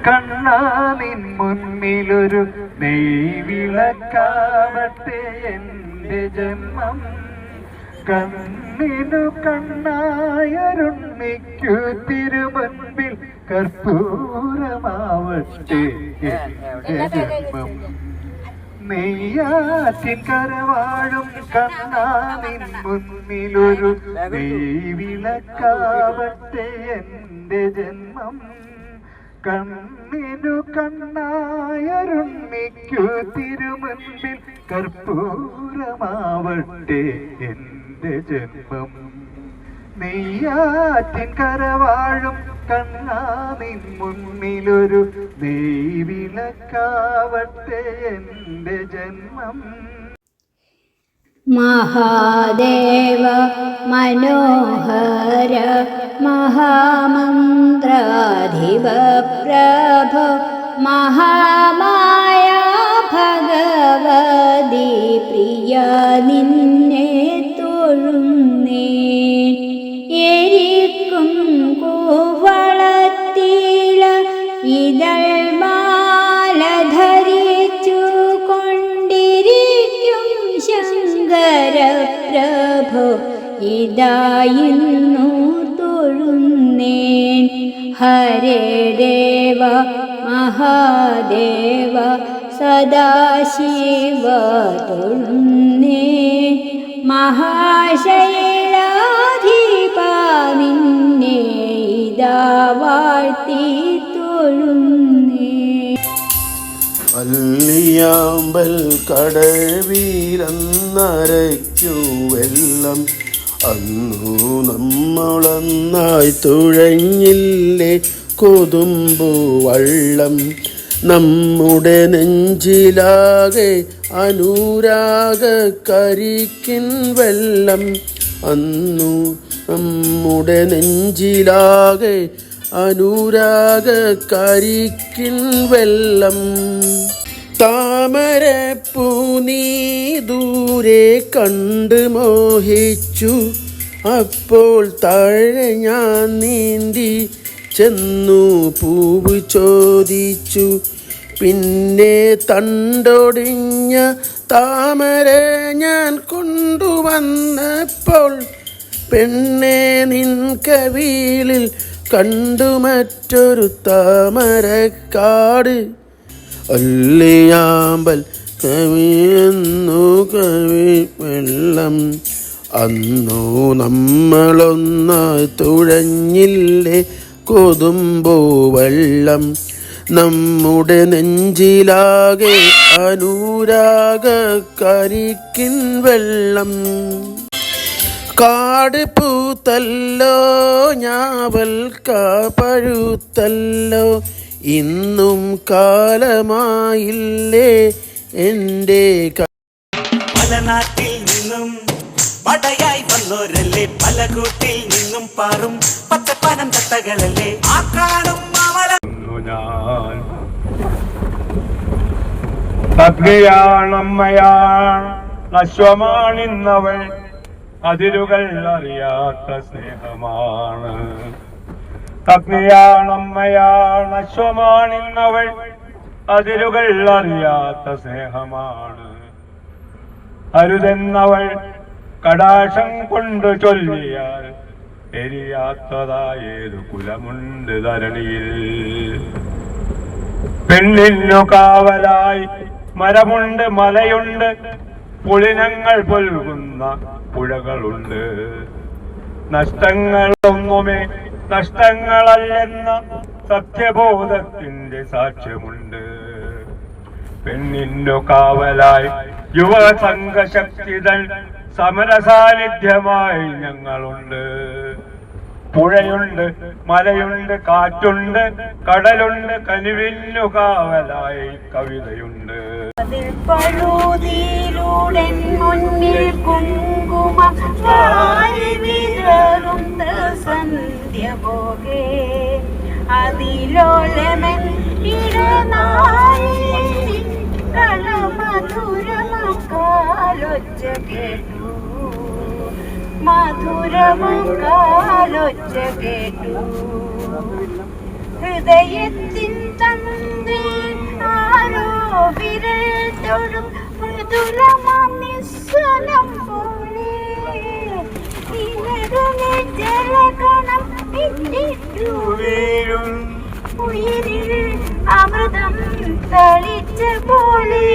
കണ്ണാ നിൻ മുന്നിലൊരു നെയ്വിളക്കാവട്ടെ എൻ്റെ ജന്മം. കണ്ണിനു കണ്ണായരുണ്ണിക്കു തിരുമുൻപിൽ കർപ്പൂരമാവട്ടെ എൻ്റെ ജന്മം. നെയ്യാറ്റിൻ കരവാഴും കണ്ണാ നിൻ മുന്നിലൊരു നെയ്വിളക്കാവട്ടെ എൻ്റെ ജന്മം. കണ്ണിനു കണ്ണായരുണ്ണിക്കു തിരുമുൻപിൽ കർപ്പൂരമാവട്ടെ എൻ്റെ ജന്മം. നെയ്യാറ്റിൻ കരവാഴും കണ്ണാ നിൻ മുന്നിലൊരു നെയ്വിളക്കാവട്ടെ എൻ്റെ ജന്മം. മഹാദേവ മനോഹര മഹാമന്ത്രാധിപ പ്രഭോ മഹാമായ ഭഗവതി പ്രിയ നിന്നെ തൊഴുന്നേൻ. എരിക്കും കൂവളത്തില ഇതൾ മാല ധരിച്ചു കൊണ്ടിരിക്കും ശങ്കരപ്രഭോ ഇതായിരുന്നു തൊഴുന്നേൻ. ഹരേ ദേവ മഹാദേവ സദാശിവ തൊഴുന്നേൻ. മഹാശൈലാധിപ നിന്നെ ഇതാ വാഴ്ത്തി തൊഴുന്നേൻ. അല്ലിയാമ്പൽ കടവിലന്നരയ്ക്കു വെള്ളം അന്നു നമ്മളൊന്നായി തുഴഞ്ഞില്ലേ കൊതുമ്പു വള്ളം. നമ്മുടെ നെഞ്ചിലാകെ അനുരാഗ കരിക്കിൻ വെള്ളം. അന്നു നമ്മുടെ നെഞ്ചിലാകെ അനുരാഗ കരിക്കിൻ വെള്ളം. താമരപ്പൂ നീ ദൂരെ കണ്ട് മോഹിച്ചു. അപ്പോൾ താഴെ ഞാൻ നീന്തി ചെന്നു പൂവ് ചോദിച്ചു. പിന്നെ തണ്ടൊടിഞ്ഞ താമര ഞാൻ കൊണ്ടുവന്നപ്പോൾ പെണ്ണെ നിൻ കവിളിൽ കണ്ടു മറ്റൊരു താമരക്കാട്. അല്ലിയാമ്പൽ കവിയെന്നു കവി വെള്ളം. അന്നു നമ്മളൊന്നായി തുഴഞ്ഞില്ലേ കൊതുമ്പോ വെള്ളം. നമ്മുടെ നെഞ്ചിലാകെ അനുരാഗ കരിക്കിൻ വെള്ളം. കാട് പൂത്തല്ലോ ഞാവൽ പഴുത്തല്ലോ ഇന്നും കാലമായില്ലേ എൻ്റെ. പല നാട്ടിൽ നിന്നും പടയായി വന്നോരല്ലേ, പല കൂട്ടിൽ നിന്നും പാറും പച്ചപ്പാനം തത്തകളല്ലേ. ആ കാണും ഞാൻ തദ്ഗയാണമ്മയാണ് അശ്വമാണിന്നവൾ, അതിരുകൾ അറിയാത്ത സ്നേഹമാണ്. തദ്ഗയാണമ്മയാണ് അശ്വമാണിന്നവൾ, അതിരുകൾ അറിയാത്ത സ്നേഹമാണ്. അരുതെന്നവൾ കടാശം കൊണ്ട് ചൊല്ലിയാൽ എരിയാത്തതായേതു കുലമുണ്ട് ധരണിയിൽ. പെണ്ണിന്നു കാവലായി മരമുണ്ട്, മലയുണ്ട്, പുളിനങ്ങൾ പൊൽകുന്ന പുഴകളുണ്ട്. നഷ്ടങ്ങളൊന്നുമേ നഷ്ടങ്ങളല്ലെന്ന സത്യബോധത്തിന്റെ സാക്ഷ്യമുണ്ട്. പെണ്ണിന്നു കാവലായി യുവസംഘശക്തികൾ സമരസാന്നിധ്യമായി ഞങ്ങളുണ്ട്. പുഴയുണ്ട്, മലയുണ്ട്, കാറ്റുണ്ട്, കടലുണ്ട്, കനിവിന്നു കാവലായി കവിതയുണ്ട്. പഴുതിയിലൂടെ മുന്നിൽ കുങ്കുമം സന്ധ്യ പോകെ അതിലോലമൻ ഇടനാഴിയിൽ കളമധുരമക്കാലൊച്ച കേട്ടു, മധുരമക്കാലൊച്ച കേട്ടു. ഹൃദയത്തിൻ തൊഴും മൃദുലമാം നിസ്വനം പോലെ ഇലകളിലെ ജലകണം ഇട്ടിട്ടു വീഴും ഉയിരിൽ അമൃതം തളിച്ച പോലെ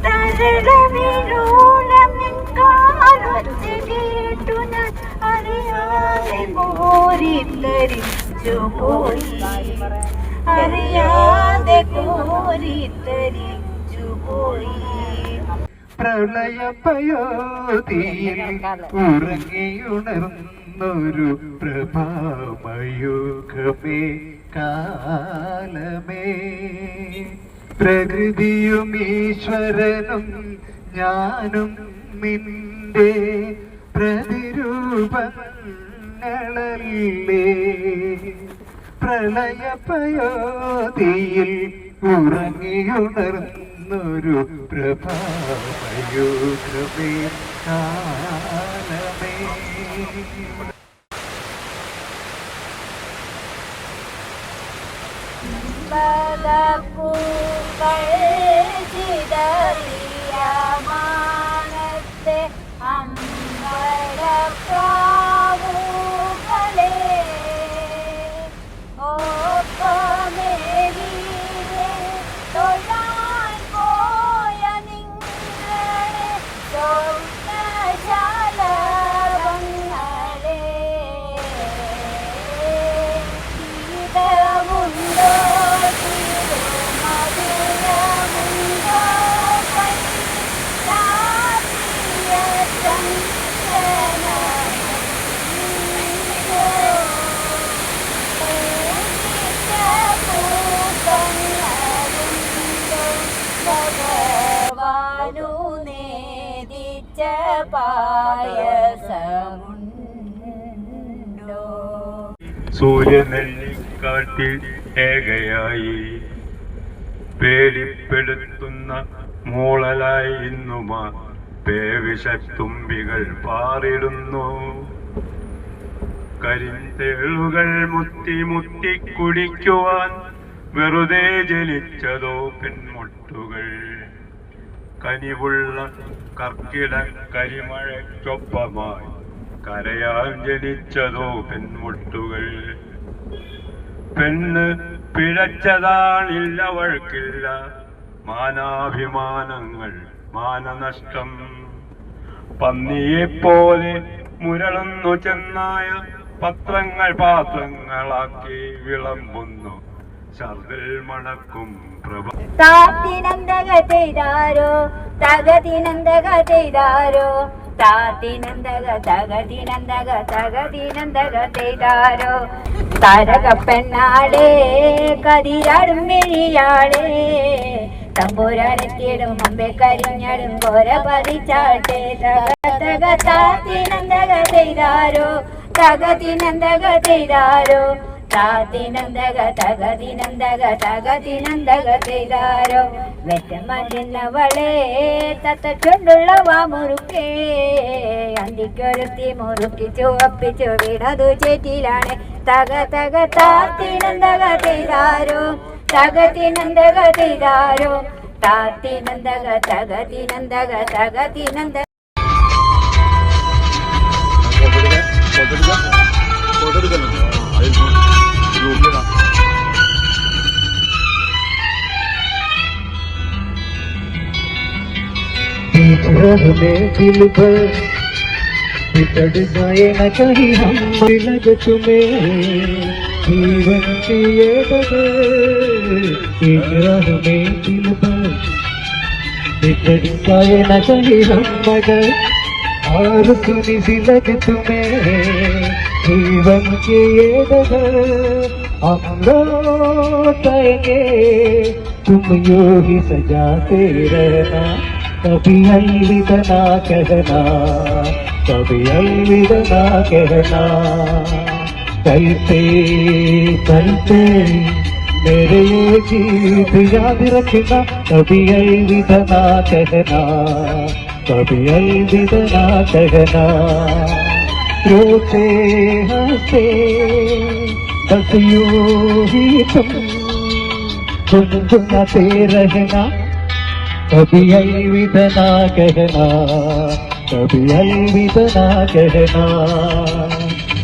തരളവിലോലം നിൻ കാലൊച്ച കേട്ടു ഞാൻ അറിയാതെ കോരിത്തരിച്ചു പോയി അറിയാതെ കോരിത്തരിച്ചു പോയി പ്രളയപയോധിയിൽ ഉറങ്ങിയുണർന്നൊരു പ്രഭാമയൂഖമേ കാലമേ പ്രകൃതിയും ഈശ്വരനും ഞാനും നിന്റെ പ്രതിരൂപങ്ങളല്ലേ പ്രളയപയോധിയിൽ ഉറങ്ങിയുണർന്നൊരു പ്രഭാമയൂഖമേ കാലമേ പൂക്കൾ ചിതറിയ മാനത്തെ അമ്പരപ്രാവുകളെ ഒപ്പമേരിയെ തൊഴാൻ പോയ നിങ്ങളെ സ്വപ്നശാലവങ്ങളെ ഗീതമുണ്ടോ തിരുമധുരമുണ്ടോ കൈതാരിയ ഭഗവാനു നേദിച്ച പായസമുണ്ടോ സൂര്യനെല്ലിക്കാട്ടിൽ ഏകയായി പേടിപ്പെടുത്തുന്ന മൂളലായി ഇന്നുമാ പേവിഷത്തുമ്പികൾ പാറിടുന്നു കരിന്തേളുകൾ മുത്തി മുത്തി കുടിക്കുവാൻ വെറുതെ ജനിച്ചതോ പെൺമുട്ടുകൾ കനിവുള്ള കർക്കിട കരിമഴയ്ക്കൊപ്പമായി കരയാൻ ജനിച്ചതോ പെൺമുട്ടുകൾ പെണ്ണ് പിഴച്ചതാണില്ലവൾക്കില്ല മാനാഭിമാനങ്ങൾ മാനനഷ്ടം പന്നിയെപ്പോലെ മുരളുന്നു ചെന്നായ പത്രങ്ങൾ പാത്രങ്ങളാക്കി വിളമ്പുന്നു ശർദിൽ മണക്കും പ്രഭ താത്തിനന്തക ചെയ്താരോ തകതിനന്തക ചെയ്താരോ താത്തിനന്തക തകതിനന്തക തകതിനന്തക ചെയ്താരോ താരക പെണ്ണാളേ കതിരാടും മെഴിയാളേ തമ്പുരാനെത്തിയിടും അമ്പെ കരിഞ്ഞടും കോര പതിച്ചാട്ടെ തക തക താത്തിനന്തക ചെയ്താരോ തകതിനന്തക ചെയ്താരോ താത്തിനന്തക തകതിനന്തക തകതിനന്തക ചെയ്താരോ വെറ്റമല്ലിന്നവളെ തത്ത ചുണ്ടുള്ളവ മുറുക്കേ അന്തിക്കൊരുത്തി മുറുക്കി ചുവപ്പിച്ചു വിടതു ചേറ്റിലാണ് തക തക താത്തിനന്തക ചെയ്താരോ തകതിനന്തക ചെയ്താരോ താത്തിനന്തക തകതിനന്തക തകതിനന്ദക दिल पर बिछड़ जाए न कहीं हम लग तुम्हें जीवन की ये राह में दिल पर बिछड़ जाए न कहीं हम मगर और सुनी सी लग तुम्हें जीवन की ये हम लौटेंगे तुम यूं ही सजाते रहना कभी अलविदा ना कहना कभी अलविदा ना कहना चलते चलते मेरे ये गीत याद रखना कभी अलविदा ना कहना कभी अलविदा ना कहना रोते हंसते बस यूं ही तुम गुनगुनाते रहना कभी अलविदा ना कहना, कभी अलविदा ना कहना।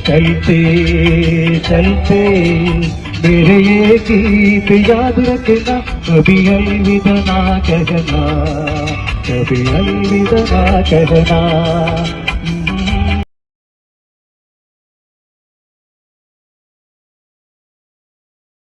चलते चलते मेरे ये गीत याद रखना, कभी अलविदा ना कहना, कभी अलविदा ना कहना।